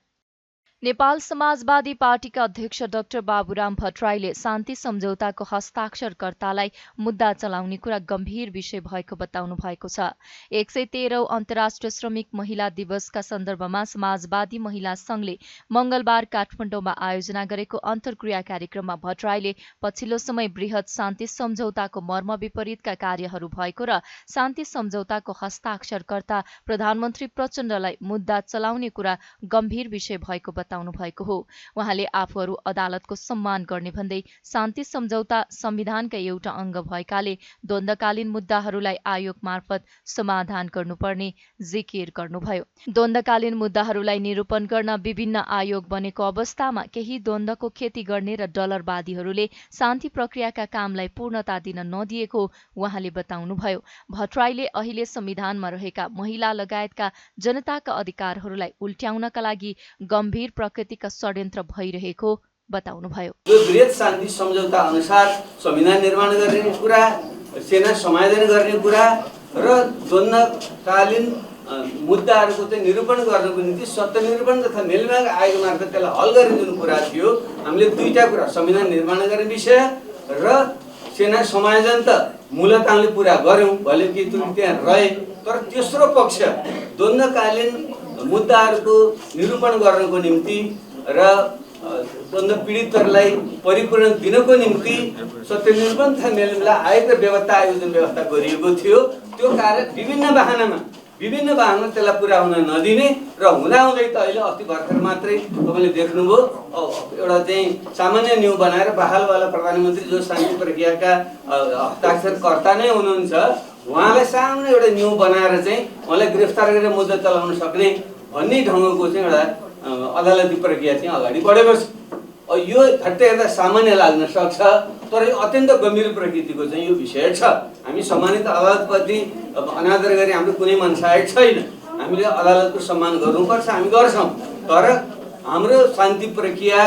नेपाल समाजवादी पार्टीका अध्यक्ष डाक्टर बाबुराम भट्टराईले शान्ति सम्झौताको हस्ताक्षरकर्तालाई मुद्दा चलाउने कुरा गम्भीर विषय भएको बताउनु भएको छ। 113औं अन्तर्राष्ट्रिय श्रमिक महिला दिवसका सन्दर्भमा समाजवादी महिला संघले मंगलबार काठमाडौँमा आयोजना गरेको अन्तर्क्रिया कार्यक्रममा भट्टराईले पछिल्लो समय बृहत शान्ति सम्झौताको मर्म विपरीतका कार्यहरू भएको र शान्ति सम्झौताको हस्ताक्षरकर्ता प्रधानमन्त्री प्रचण्डलाई मुद्दा चलाउने कुरा गम्भीर विषय भएको बताउनु भएको हो। उहाँले आफूहरू अदालतको सम्मान गर्ने भन्दै शान्ति सम्झौता संविधानका एउटा अंग भएकाले द्वन्द्वकालीन मुद्दाहरूलाई आयोग मार्फत समाधान गर्नुपर्ने जिकिर गर्नुभयो। द्वन्द्वकालीन मुद्दाहरूलाई निरूपण गर्न विभिन्न आयोग बनेको अवस्थामा केही द्वन्द्वको खेती गर्ने र डलरवादीहरूले शान्ति प्रक्रियाका कामलाई पूर्णता दिन नदिएको उहाँले बताउनुभयो। भट्टराईले अहिले संविधानमा रहेका महिला लगायतका जनताका अधिकारहरूलाई उल्ट्याउनका लागि गम्भीर प्रकृतिका षड्यन्त्र भइरहेको बताउनुभयो। यो बृहत शान्ति सम्झौता अनुसार संविधान निर्माण गर्ने कुरा, सेना समायोजन गर्ने कुरा र द्वन्द्वकालीन मुद्दाहरूको चाहिँ निरूपण गर्नको निम्ति सत्य निरूपण तथा मेलमिलाप आयोग मार्फत त्यसलाई हल गर्ने जुन कुरा थियो, हामीले दुईटा कुरा संविधान निर्माण गर्ने विषय र सेना समायोजन त मूलत हामीले पुरा गर्यौँ, भले केही त्रुटि त्यहाँ रहे। तर तेस्रो पक्ष द्वन्द्वकालीन मुद्दाहरूको निरूपण गर्नको निम्ति र द्वन्द्व पीडितहरूलाई परिपूर्ण दिनको निम्ति सत्य निरूपण तथा मेलमिलाप आयोग र व्यवस्था आयोग जुन व्यवस्था गरिएको थियो, त्यो कार्य विभिन्न बहानामा त्यसलाई पुरा हुन नदिने र हुँदाहुँदै त अहिले अस्ति भर्खर मात्रै तपाईँले देख्नुभयो एउटा चाहिँ सामान्य न्यू बनाएर बहालवाला प्रधानमन्त्री जो शान्ति प्रक्रियाका हस्ताक्षरकर्ता नै हुनुहुन्छ, उहाँलाई सामने एउटा न्यू बनाएर चाहिँ उहाँलाई गिरफ्तार गरेर मुद्दा चलाउन सक्ने भन्ने ढङ्गको चाहिँ एउटा अदालती प्रक्रिया चाहिँ अगाडि बढेको छ। यो घट्ट हेर्दा सामान्य लाग्न सक्छ, तर यो अत्यन्त गम्भीर प्रकृतिको चाहिँ यो विषय छ। हामी सम्मानित अदालतप्रति अनादर गरी हाम्रो कुनै मनसाय छैन। हामीले अदालतको सम्मान गर्नुपर्छ, हामी गर्छौँ। तर हाम्रो शान्ति प्रक्रिया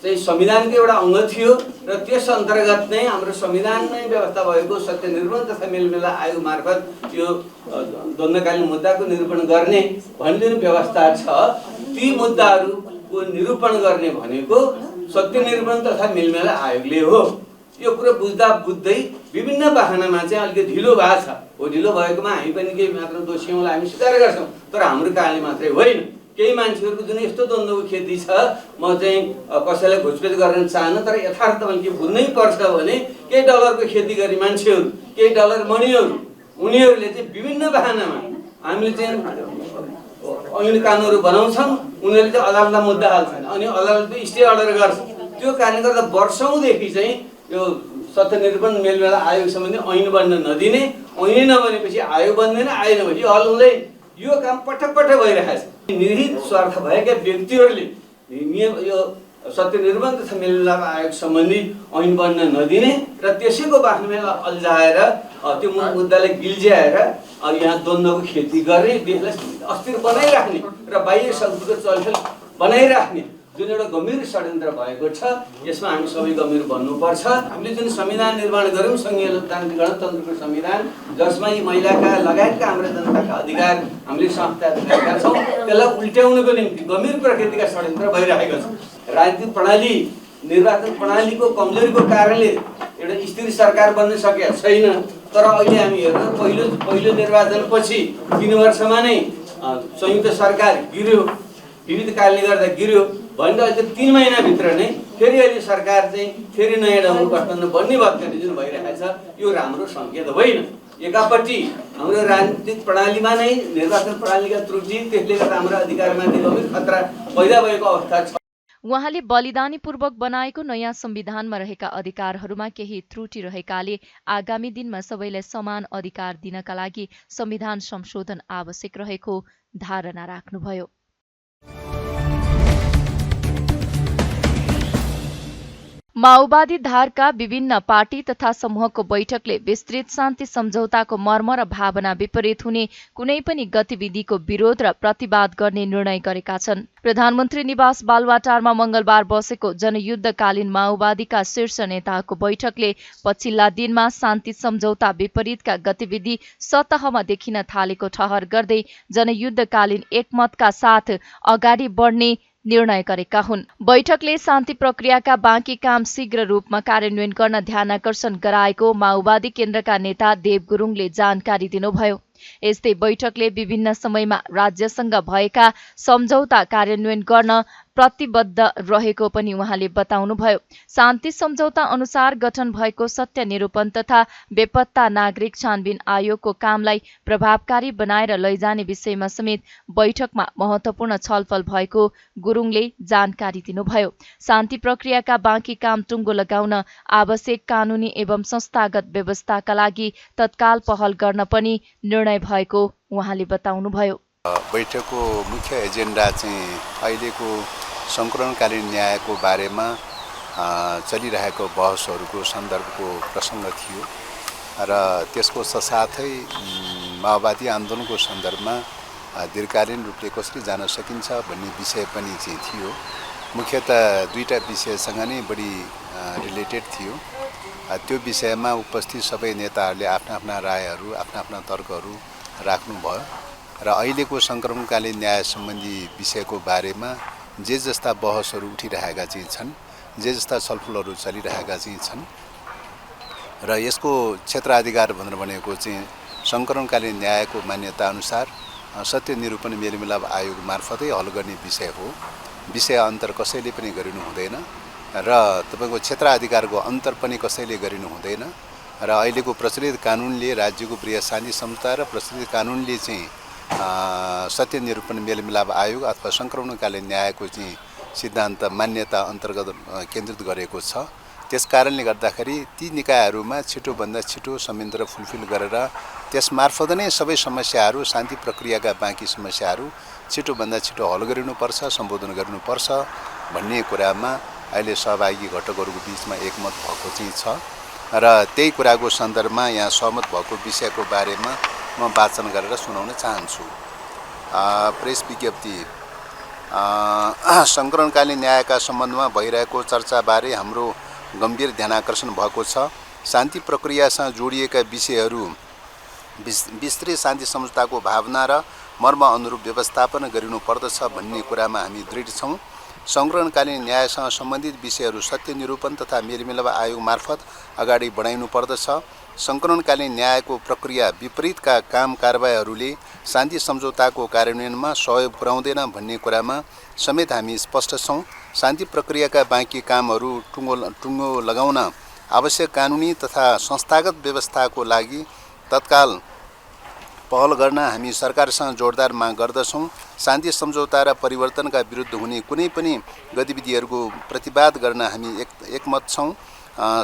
चाहिँ संविधानको एउटा अङ्ग थियो र त्यस अन्तर्गत नै हाम्रो संविधानमै व्यवस्था भएको सत्य निरूपण तथा मेलमिलाप आयोग मार्फत यो द्वन्द्वकालीन मुद्दाको निरूपण गर्ने भन्ने जुन व्यवस्था छ, ती मुद्दाहरूको निरूपण गर्ने भनेको सत्य निरूपण तथा मेलमिलाप आयोगले हो। यो कुरो बुझ्दै विभिन्न बहानामा चाहिँ अलिकति ढिलो भएको छ। हो ढिलो भएकोमा हामी पनि केही मात्र दोषी हौँला, हामी स्वीकार गर्छौँ। तर हाम्रो कारणले मात्रै होइन, केही मान्छेहरूको जुन यस्तो द्वन्द्वको खेती छ, म चाहिँ कसैलाई घुसपेच गर्न चाहन्न, तर यथार्थ मैले के बुझ्नै पर्छ भने केही डलरको खेती गर्ने मान्छेहरू, केही डलर मणिहरू, उनीहरूले चाहिँ विभिन्न बहानामा हामीले चाहिँ ऐन कानुनहरू बनाउँछन्, उनीहरूले चाहिँ अदालतमा मुद्दा हाल्छन् अनि अदालतले स्टे अर्डर गर्छ। त्यो कारणले गर्दा वर्षौँदेखि चाहिँ यो सत्य निरूपण मेलमिलाप आयोग सम्बन्धी ऐन बन्न नदिने, ऐनै नबनेपछि आयोग बन्दैन, आयोग नभएपछि हल हुँदैन, यो काम पटक पटक भइरहेको छ। निहित स्वार्थ भएका व्यक्तिहरूले यो सत्य निरूपण तथा मेलमिलाप आयोग सम्बन्धी ऐन बन्न नदिने र त्यसैको बारेमा अल्झाएर त्यो मुद्दालाई गिल्झ्याएर यहाँ द्वन्द्वको खेती गर्ने, देशलाई अस्थिर बनाइराख्ने र बाह्य शक्तिको चलखेल बनाइराख्ने जुन एउटा गम्भीर षड्यन्त्र भएको छ, यसमा हामी सबै गम्भीर बन्नुपर्छ। हामीले जुन संविधान निर्माण गऱ्यौँ, सङ्घीय लोकतान्त्रिक गणतन्त्रको संविधान, जसमा यी महिलाका लगायतका हाम्रा जनताका अधिकार हामीले समाप्त गरेका छौँ, त्यसलाई उल्ट्याउनको निम्ति गम्भीर प्रकृतिका षड्यन्त्र भइरहेको छ। राजनीतिक प्रणाली निर्वाचन प्रणालीको कमजोरीको कारणले एउटा स्थिर सरकार बन्न सकेका छैन। तर अहिले हामी हेर्न पहिलो निर्वाचनपछि 3 वर्षमा नै संयुक्त सरकार गिर्यो, विविध कारणले गर्दा गिर्यो भने अहिले 3 महिनाभित्र नै फेरि अहिले सरकार चाहिँ फेरि नयाँ ढङ्गको गठबन्धन बन्ने भएको जुन भइरहेको छ, यो राम्रो सङ्केत होइन। एकापट्टि हाम्रो राजनीतिक प्रणालीमा नै निर्वाचन प्रणालीका त्रुटि, त्यसले गर्दा हाम्रो अधिकारमाथि गम्भीर खतरा पैदा भएको अवस्था छ। उहाँले बलिदानीपूर्वक बनाएको नयाँ संविधानमा रहेका अधिकारहरूमा केही त्रुटि रहेकाले आगामी दिनमा सबैलाई समान अधिकार दिनका लागि संविधान संशोधन आवश्यक रहेको धारणा राख्नुभयो। माओवादी धारका विभिन्न पार्टी तथा समूहको बैठकले विस्तृत शान्ति सम्झौताको मर्म र भावना विपरीत हुने कुनै पनि गतिविधिको विरोध र प्रतिवाद गर्ने निर्णय गरेका छन्। प्रधानमन्त्री निवास बालुवाटारमा मंगलबार बसेको जनयुद्धकालीन माओवादीका शीर्ष नेताको बैठकले पछिल्ला दिनमा शान्ति सम्झौता विपरीतका गतिविधि सतहमा देखिन थालेको ठहर गर्दै जनयुद्धकालीन एकमतका साथ अगाडि बढ्ने निर्णय गरेका हुन्। बैठकले शान्ति प्रक्रियाका बाँकी काम शीघ्र रूपमा कार्यान्वयन गर्न ध्यानाकर्षण गराएको माओवादी केन्द्रका नेता देव गुरुङले जानकारी दिनुभयो। यस्तै बैठकले विभिन्न समयमा राज्यसँग भएका सम्झौता कार्यान्वयन गर्न प्रतिबद्ध रहेको पनि उहाँले बताउनुभयो। शान्ति सम्झौता अनुसार गठन भएको सत्य निरूपण तथा बेपत्ता नागरिक छानबिन आयोगको कामलाई प्रभावकारी बनाएर लैजाने विषयमा समेत बैठकमा महत्वपूर्ण छलफल भएको गुरुङले जानकारी दिनुभयो। शान्ति प्रक्रियाका बाँकी काम टुङ्गो लगाउन आवश्यक कानूनी एवं संस्थागत व्यवस्थाका लागि तत्काल पहल गर्न पनि निर्णय भएको उहाँले बताउनुभयो। बैठकको मुख्य एजेन्डा चाहिँ अहिलेको संकलनकालीन न्यायको बारेमा चलिरहेको बहसहरूको सन्दर्भको प्रसङ्ग थियो र त्यसको साथै माओवादी आन्दोलनको सन्दर्भमा दीर्घकालीन रूपले कसरी जान सकिन्छ भन्ने विषय पनि चाहिँ थियो। मुख्यतः दुईटा विषयसँग नै बढी रिलेटेड थियो। त्यो विषयमा उपस्थित सबै नेताहरूले आफ्ना रायहरू आफ्ना तर्कहरू राख्नुभयो र अहिलेको संक्रमणकालीन न्याय सम्बन्धी विषयको बारेमा जे जस्ता बहसहरू उठिरहेका चाहिँ छन्, जे जस्ता छलफलहरू चलिरहेका चाहिँ छन् र यसको क्षेत्राधिकार भनेर भनेको चाहिँ संक्रमणकालीन न्यायको मान्यता अनुसार सत्य निरूपण मेलमिलाप आयोग मार्फतै हल गर्ने विषय हो। विषय अन्तर कसैले पनि गरिनु हुँदैन र तपाईको क्षेत्राधिकारको अन्तर पनि कसैले गरिनु हुँदैन र अहिलेको प्रचलित कानुनले राज्यको प्रिय शान्ति सम्झौता र प्रचलित कानुनले चाहिँ सत्य निरूपण मेलमिलाप आयोग अथवा संक्रमणकालीन न्यायको चाहिँ सिद्धान्त मान्यता अन्तर्गत केन्द्रित गरेको छ। त्यसकारणले गर्दाखेरि ती निकायहरूमा छिटोभन्दा छिटो संयन्त्र फुलफिल गरेर त्यसमार्फत नै सबै समस्याहरू शान्ति प्रक्रियाका बाँकी समस्याहरू छिटोभन्दा छिटो हल गरिनुपर्छ, सम्बोधन गर्नुपर्छ भन्ने कुरामा अहिले सहभागी घटकहरूको बिचमा एकमत भएको चाहिँ छ र त्यही कुराको सन्दर्भमा यहाँ सहमत भएको विषयको बारेमा म वाचन गरेर सुनाउन चाहन्छु। प्रेस विज्ञप्ति संकलनकालीन न्यायका सम्बन्धमा भइरहेको चर्चाबारे हाम्रो गम्भीर ध्यानाकर्षण भएको छ। शान्ति प्रक्रियासँग जोडिएका विषयहरू विस्तृत शान्ति सम्झौताको भावना र मर्म अनुरूप व्यवस्थापन गरिनुपर्दछ भन्ने कुरामा हामी दृढ छौँ। संकलनकालीन न्यायसँग सम्बन्धित विषयहरू सत्य निरूपण तथा मेलमिलाप आयोग मार्फत अगाडि बढाइनु पर्दछ। संकलनकालीन न्यायको प्रक्रिया विपरीतका काम कारबाहीहरूले शान्ति सम्झौताको कार्यान्वयनमा सहयोग पुर्याउँदैन भन्ने कुरामा समेत हामी स्पष्ट छौँ। शान्ति प्रक्रियाका बाँकी कामहरू टुङ्गो लगाउन आवश्यक कानुनी तथा संस्थागत व्यवस्थाको लागि तत्काल पहल गर्न हामी सरकारसँग जोडदार माग गर्दछौँ। शान्ति सम्झौता र परिवर्तनका विरुद्ध हुने कुनै पनि गतिविधिहरूको प्रतिवाद गर्न हामी एकमत छौँ।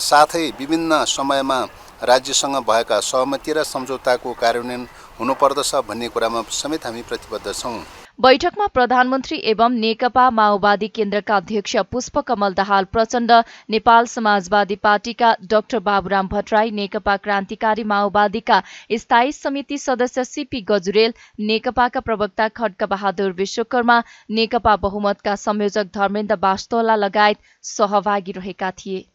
साथै विभिन्न समयमा राज्यसँग भएका सहमति र सम्झौताको कार्यान्वयन हुनुपर्दछ भन्ने कुरामा समेत हामी प्रतिबद्ध छौँ। बैठकमा प्रधानमन्त्री एवं नेकपा माओवादी केन्द्रका अध्यक्ष पुष्पकमल दाहाल प्रचण्ड, नेपाल समाजवादी पार्टीका डाक्टर बाबुराम भट्टराई, नेकपा क्रान्तिकारी माओवादीका स्थायी समिति सदस्य सीपी गजुरेल, नेकपाका प्रवक्ता खड्कबहादुर विश्वकर्मा, नेकपा बहुमतका संयोजक धर्मेन्द्र बास्तोला लगायत सहभागी रहेका थिए।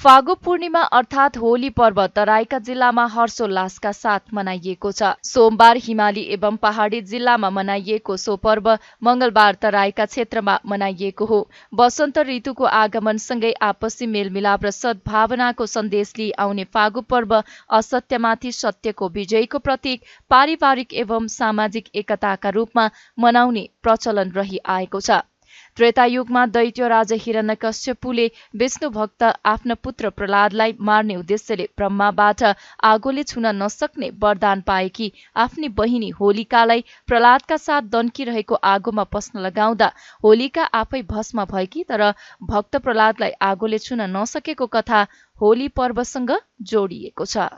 फागु पूर्णिमा अर्थात् होली पर्व तराईका जिल्लामा हर्षोल्लासका साथ मनाइएको छ। सोमबार हिमाली एवं पहाडी जिल्लामा मनाइएको सो पर्व मंगलबार तराईका क्षेत्रमा मनाइएको हो। वसन्त ऋतुको आगमनसँगै आपसी मेलमिलाप र सद्भावनाको सन्देश लिई आउने फागु पर्व असत्यमाथि सत्यको विजयको प्रतीक, पारिवारिक एवं सामाजिक एकताका रूपमा मनाउने प्रचलन रही आएको छ। त्रेतायुगमा दैत्य राजा हिरण्यकश्यपुले विष्णु भक्त आफ्ना पुत्र प्रहलादलाई मार्ने उद्देश्यले ब्रह्माबाट आगोले छुन नसक्ने वरदान पाएकी आफ्नी बहिनी होलिकालाई प्रहलादका साथ दन्किरहेको आगोमा पस्न लगाउँदा होलिका आफै भस्म भएकी, तर भक्त प्रहलादलाई आगोले छुन नसकेको कथा होली पर्वसँग जोडिएको छ।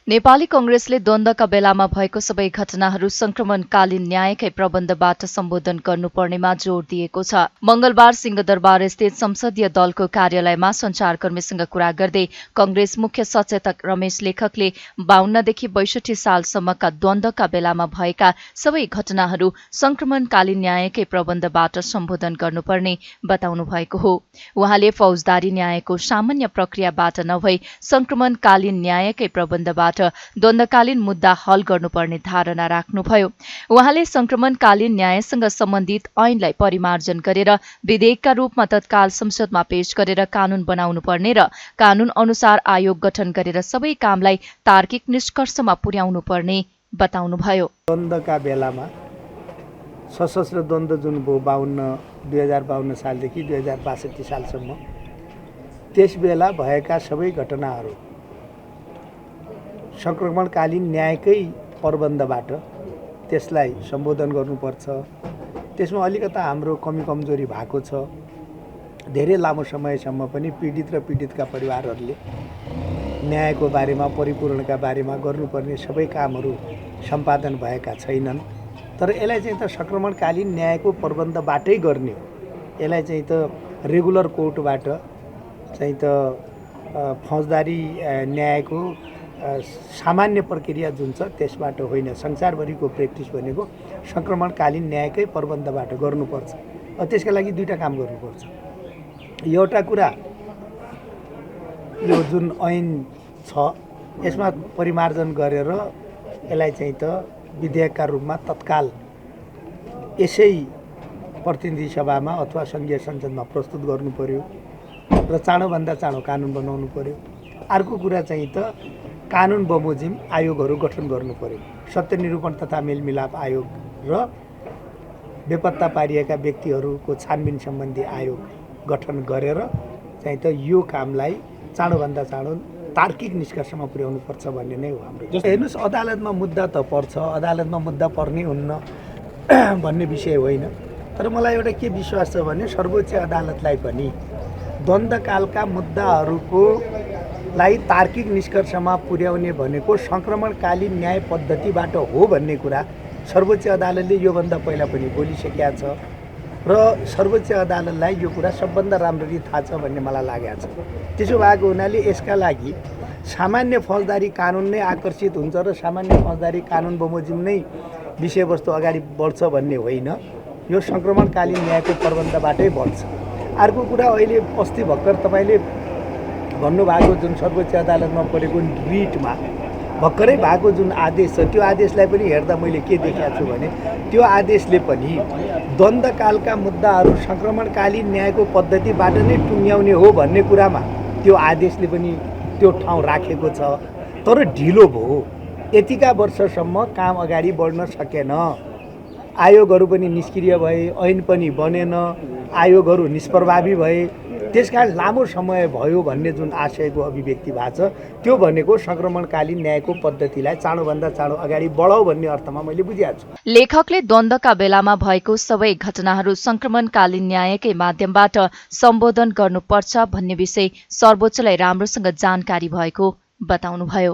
नेपाली कंग्रेसले द्वन्द्वका बेलामा भएको सबै घटनाहरू संक्रमणकालीन न्यायकै प्रबन्धबाट सम्बोधन गर्नुपर्नेमा जोड़ दिएको छ। मंगलबार सिंहदरबार स्थित संसदीय दलको कार्यालयमा संचारकर्मीसँग कुरा गर्दै कंग्रेस मुख्य सचेतक रमेश लेखकले 52 देखि 62 सालसम्मका द्वन्द्वका बेलामा भएका सबै घटनाहरू संक्रमणकालीन न्यायकै प्रबन्धबाट सम्बोधन गर्नुपर्ने बताउनु भएको हो। उहाँले फौजदारी न्यायको सामान्य प्रक्रियाबाट नभई संक्रमणकालीन न्यायकै प्रबन्धबाट द्वन्द्वकालीन मुद्दा हल गर्नुपर्ने धारणा राख्नुभयो। उहाँले संक्रमणकालीन न्यायसँग सम्बन्धित ऐनलाई परिमार्जन गरेर विधेयकका रूपमा तत्काल संसदमा पेश गरेर कानून बनाउनु पर्ने र कानून अनुसार आयोग गठन गरेर सबै कामलाई तार्किक निष्कर्षमा पुर्याउनु पर्ने बताउनुभयो। द्वन्द्वका बेलामा सशस्त्र द्वन्द्व जुन भयो 2052 सालदेखि 2062 सालसम्म, त्यस बेला भएका सबै घटनाहरू संक्रमणकालीन न्यायकै प्रबन्धबाट त्यसलाई सम्बोधन गर्नुपर्छ। त्यसमा अलिकता हाम्रो कमी कमजोरी भएको छ। धेरै लामो समयसम्म पनि पीडित र पीडितका परिवारहरूले न्यायको बारेमा, परिपूरणका बारेमा गर्नुपर्ने सबै कामहरू सम्पादन भएका छैनन्। तर यसलाई चाहिँ त संक्रमणकालीन न्यायको प्रबन्धबाटै गर्ने हो। यसलाई चाहिँ त रेगुलर कोर्टबाट चाहिँ त फौजदारी न्यायको सामान्य प्रक्रिया जुन छ त्यसबाट होइन, संसारभरिको प्र्याक्टिस भनेको संक्रमणकालीन न्यायकै प्रबन्धबाट गर्नुपर्छ। त्यसका लागि दुईटा काम गर्नुपर्छ। एउटा कुरा यो जुन ऐन छ यसमा परिमार्जन गरेर यसलाई चाहिँ त विधेयकका रूपमा तत्काल यसै प्रतिनिधि सभामा अथवा सङ्घीय संसदमा प्रस्तुत गर्नु पर्यो र चाँडोभन्दा चाँडो कानुन बनाउनु पर्यो। अर्को कुरा चाहिँ त कानुन बमोजिम आयोगहरू गठन गर्नु पर्यो। सत्य निरूपण तथा मेलमिलाप आयोग र बेपत्ता पारिएका व्यक्तिहरूको छानबिन सम्बन्धी आयोग गठन गरेर चाहिँ त यो कामलाई चाँडोभन्दा चाँडो तार्किक निष्कर्षमा पुर्याउनु पर्छ भन्ने नै हो हाम्रो। हेर्नुहोस्, अदालतमा मुद्दा त पर्छ, अदालतमा मुद्दा पर्ने हुन्न भन्ने विषय होइन। तर मलाई एउटा के विश्वास छ भने सर्वोच्च अदालतलाई पनि द्वन्द्वकालका मुद्दाहरूको लाई तार्किक निष्कर्षमा पुर्याउने भनेको संक्रमणकालीन न्याय पद्धतिबाट हो भन्ने कुरा सर्वोच्च अदालतले योभन्दा पहिला पनि बोलिसकेका छ र सर्वोच्च अदालतलाई यो कुरा सबभन्दा राम्ररी थाहा छ भन्ने मलाई लागेको छ। त्यसो भएको हुनाले यसका लागि सामान्य फौजदारी कानुन नै आकर्षित हुन्छ र सामान्य फौजदारी कानुन बमोजिम नै विषयवस्तु अगाडि बढ्छ भन्ने होइन, यो संक्रमणकालीन न्यायको प्रबन्धबाटै बढ्छ। अर्को कुरा, अहिले अस्ति भर्खर तपाईँले भन्नुभएको जुन सर्वोच्च अदालतमा परेको रिटमा भर्खरै भएको जुन आदेश छ त्यो आदेशलाई पनि हेर्दा मैले के देखेको छु भने त्यो आदेशले पनि द्वन्द्वकालका मुद्दाहरू संक्रमणकालीन न्यायको पद्धतिबाट नै टुङ्ग्याउने हो भन्ने कुरामा त्यो आदेशले पनि त्यो ठाउँ राखेको छ। तर ढिलो भयो, यतिका वर्षसम्म काम अगाडि बढ्न सकेन। आयोगहरू पनि निष्क्रिय भए, ऐन पनि बनेन, आयोगहरू निष्प्रभावी भए। त्यसकारण लामो समय भयो भन्ने जुन आशयको अभिव्यक्ति भएको छ त्यो भनेको संक्रमणकालीन न्यायको पद्धतिलाई चाँडोभन्दा चाँडो अगाडि बढाऊ भन्ने अर्थमा मैले बुझेको छु। लेखकले द्वन्द्वका बेलामा भएको सबै घटनाहरू संक्रमणकालीन न्यायकै माध्यमबाट सम्बोधन गर्नुपर्छ भन्ने विषय सर्वोच्चलाई राम्रोसँग जानकारी भएको बताउनुभयो।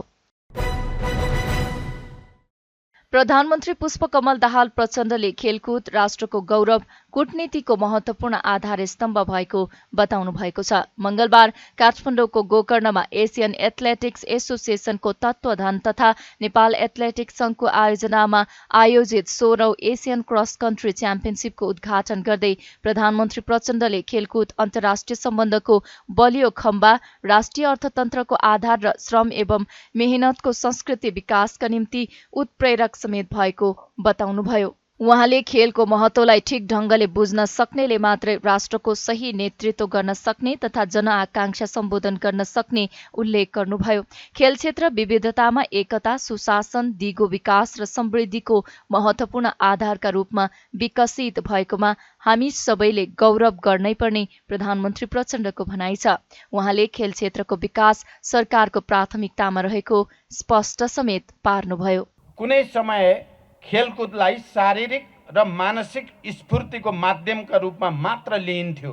प्रधानमन्त्री पुष्पकमल दाहाल प्रचण्डले खेलकुद राष्ट्रको गौरव, कूटनीतिको महत्वपूर्ण आधार स्तम्भ भएको बताउनु भएको छ। मंगलबार काठमाडौँको गोकर्णमा एसियन एथलेटिक्स एसोसिएसनको तत्त्वाधान तथा नेपाल एथलेटिक्स संघको आयोजनामा आयोजित 16औं एसियन क्रस कन्ट्री च्याम्पियनसिपको उद्घाटन गर्दै प्रधानमन्त्री प्रचण्डले खेलकुद अन्तर्राष्ट्रिय सम्बन्धको बलियो खम्बा, राष्ट्रिय अर्थतन्त्रको आधार र श्रम एवं मेहनतको संस्कृति विकासका निम्ति उत्प्रेरक समेत भएको बताउनुभयो। उहाँले खेलको महत्वलाई ठिक ढंगले बुझ्न सक्नेले मात्रै राष्ट्रको सही नेतृत्व गर्न सक्ने तथा जनआकांक्षा सम्बोधन गर्न सक्ने उल्लेख गर्नुभयो। खेल क्षेत्र विविधतामा एकता, सुशासन, दिगो विकास र समृद्धिको महत्वपूर्ण आधारका रूपमा विकसित भएकोमा हामी सबैले गौरव गर्नै पर्ने प्रधानमन्त्री प्रचण्डको भनाइ छ। उहाँले खेल क्षेत्रको विकास सरकारको प्राथमिकतामा रहेको स्पष्ट समेत पार्नुभयो। कुनै समय खेलकुदलाई शारीरिक र मानसिक स्फूर्तिको माध्यमका रूपमा मात्र लिइन्थ्यो,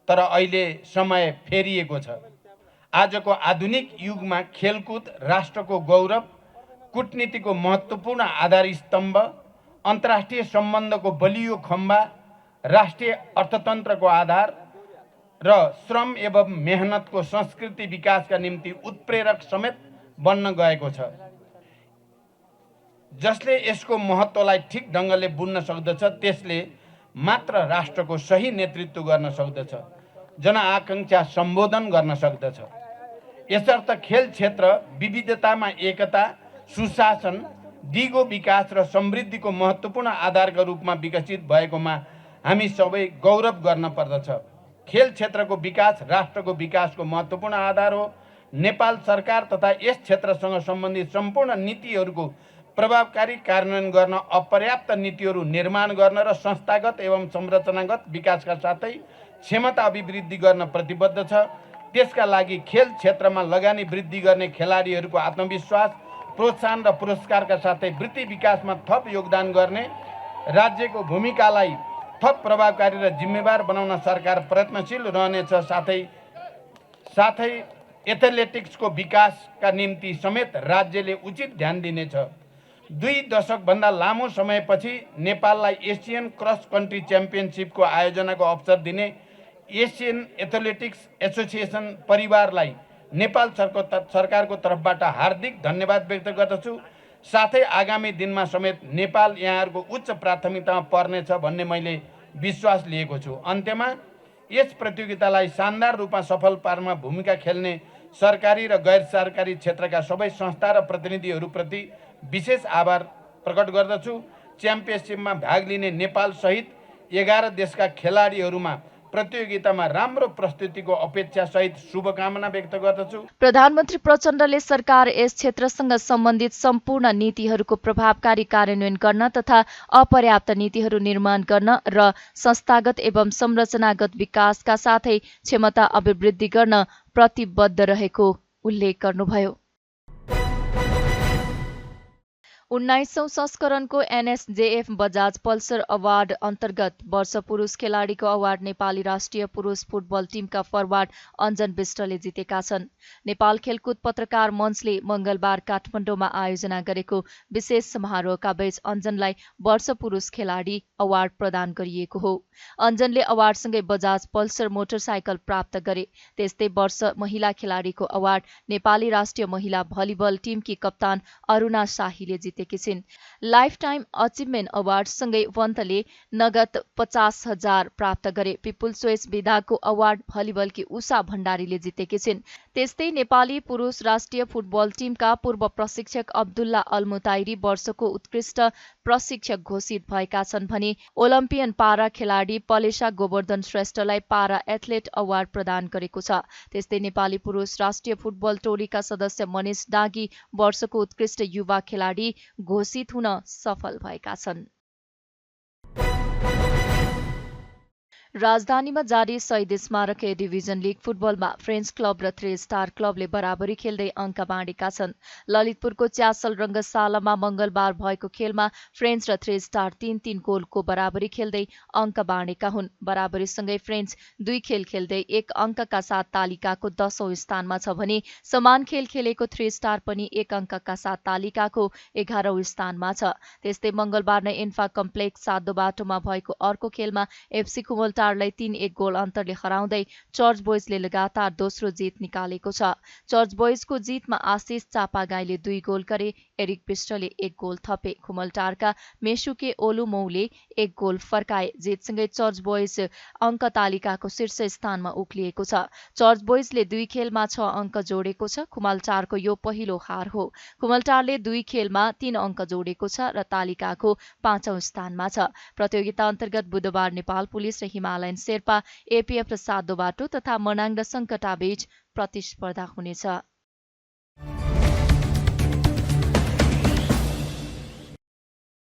तर अहिले समय फेरिएको छ। आजको आधुनिक युगमा खेलकुद राष्ट्रको गौरव, कूटनीतिको महत्त्वपूर्ण आधार स्तम्भ, अन्तर्राष्ट्रिय सम्बन्धको बलियो खम्बा, राष्ट्रिय अर्थतन्त्रको आधार र श्रम एवं मेहनतको संस्कृति विकासका निम्ति उत्प्रेरक समेत बन्न गएको छ। जसले यसको महत्त्वलाई ठिक ढङ्गले बुझ्न सक्दछ त्यसले मात्र राष्ट्रको सही नेतृत्व गर्न सक्दछ, जनआकांक्षा सम्बोधन गर्न सक्दछ। यसर्थ खेल क्षेत्र विविधतामा एकता, सुशासन, दिगो विकास र समृद्धिको महत्त्वपूर्ण आधारका रूपमा विकसित भएकोमा हामी सबै गौरव गर्न पर्दछ। खेल क्षेत्रको विकास राष्ट्रको विकासको महत्त्वपूर्ण आधार हो। नेपाल सरकार तथा यस क्षेत्रसँग सम्बन्धित सम्पूर्ण नीतिहरूको प्रभावकारी कार्यान्वयन गर्न, अपर्याप्त नीतिहरू निर्माण गर्न र संस्थागत एवं संरचनागत विकासका साथै क्षमता अभिवृद्धि गर्न प्रतिबद्ध छ। त्यसका लागि खेल क्षेत्रमा लगानी वृद्धि गर्ने खेलाडीहरूको आत्मविश्वास, प्रोत्साहन र पुरस्कारका साथै वृत्ति विकासमा थप योगदान गर्ने राज्यको भूमिकालाई थप प्रभावकारी र जिम्मेवार बनाउन सरकार प्रयत्नशील रहनेछ। साथै एथलेटिक्सको विकासका निम्ति समेत राज्यले उचित ध्यान दिनेछ। 2 दशकभन्दा लामो समयपछि नेपाललाई एसियन क्रस कन्ट्री च्याम्पियनसिपको आयोजनाको अवसर दिने एसियन एथलेटिक्स एसोसिएसन परिवारलाई नेपाल सरकारको तर्फबाट हार्दिक धन्यवाद व्यक्त गर्दछु। साथै आगामी दिनमा समेत नेपाल यहाँहरूको उच्च प्राथमिकतामा पर्नेछ भन्ने मैले विश्वास लिएको छु। अन्त्यमा यस प्रतियोगितालाई शानदार रूपमा सफल पार्नमा भूमिका खेल्ने सरकारी र गैर सरकारी क्षेत्रका सबै संस्था र प्रतिनिधिहरूप्रति विशेष आभार प्रकट गर्दछु। च्याम्पियनसिपमा भाग लिने नेपाल सहित 11 देशका खेलाडीहरूमा प्रतियोगितामा राम्रो प्रस्तुतिको अपेक्षा सहित शुभकामना व्यक्त गर्दछु। प्रधानमन्त्री प्रचण्डले सरकार यस क्षेत्रसँग सम्बन्धित सम्पूर्ण नीतिहरूको प्रभावकारी कार्यान्वयन गर्न तथा अपर्याप्त नीतिहरू निर्माण गर्न र संस्थागत एवं संरचनागत विकासका साथै क्षमता अभिवृद्धि गर्न प्रतिबद्ध रहेको उल्लेख गर्नुभयो। 19औं संस्करणको एनएसजेएफ बजाज पल्सर अवार्ड अन्तर्गत वर्ष पुरुष खेलाडीको अवार्ड नेपाली राष्ट्रिय पुरुष फुटबल टिमका फरवार्ड अञ्जन विष्टले जितेका छन्। नेपाल खेलकुद पत्रकार मञ्चले मंगलबार काठमाडौँमा आयोजना गरेको विशेष समारोहका बीच अञ्जनलाई वर्ष पुरुष खेलाडी अवार्ड प्रदान गरिएको हो। अञ्जनले अवार्डसँगै बजाज पल्सर मोटरसाइकल प्राप्त गरे। त्यस्तै वर्ष महिला खेलाडीको अवार्ड नेपाली राष्ट्रिय महिला भलिबल टिमकी कप्तान अरुणा शाहीले जितेकी छिन्। लाइफ टाइम अचिभमेन्ट अवार्डसँगै वन्तले नगद 50,000 प्राप्त गरे। पिपुल्स चोइस विधाको अवार्ड भलिबलकी उषा भण्डारीले जितेकी छिन्। त्यस्तै नेपाली पुरुष राष्ट्रिय फुटबल टिमका पूर्व प्रशिक्षक अब्दुल्ला अल्मुताइरी वर्षको उत्कृष्ट प्रशिक्षक घोषित भएका छन् भने ओलम्पियन पारा खेलाडी पलेशा गोवर्धन श्रेष्ठलाई पारा एथलेट अवार्ड प्रदान गरेको छ। त्यस्तै नेपाली पुरुष राष्ट्रिय फुटबल टोलीका सदस्य मनिष डागी वर्षको उत्कृष्ट युवा खेलाडी घोषित हुन सफल भएका छन्। राजधानीमा जारी शहीद स्मारक ए डिभिजन लीग फुटबलमा फ्रेन्च क्लब र 3 स्टार क्लबले बराबरी खेल्दै अङ्क बाँडेका छन्। ललितपुरको च्यासल रङ्गशालामा मङ्गलबार भएको खेलमा फ्रेन्च र 3 स्टार 3-3 गोलको बराबरी खेल्दै अङ्क बाँडेका हुन्। बराबरीसँगै फ्रेन्च 2 खेल खेल्दै 1 अङ्कका साथ तालिकाको 10औं स्थानमा छ भने समान खेल खेलेको 3 स्टार पनि 1 अङ्कका साथ तालिकाको 11औं स्थानमा छ। त्यस्तै मङ्गलबार नै इन्फा कम्प्लेक्स सातो बाटोमा भएको अर्को खेलमा एफसी कुमलटारलाई 3-1 गोल अन्तरले हराउँदै चर्च बोइजले लगातार दोस्रो जित निकालेको छ। चर्च बोइजको जितमा आशिष चापागाईले 2 गोल गरे, एरिक विष्टले 1 गोल थपे। कुमलटारका मेसुके ओलुमौले 1 गोल फर्काए। जितसँगै चर्च बोइज अङ्क तालिकाको शीर्ष स्थानमा उक्लिएको छ। चर्च बोइजले 2 खेलमा 6 अङ्क जोडेको छ। कुमलटारको यो पहिलो हार हो। कुमलटारले 2 खेलमा 3 अङ्क जोडेको छ र तालिकाको 5औं स्थानमा छ। प्रतियोगिता अन्तर्गत बुधबार नेपाल पुलिस र हिमालयन शेर्पा, एपीएफ र सातो बाटो तथा मनाङ र सङ्कटाबीच प्रतिस्पर्धा हुनेछ।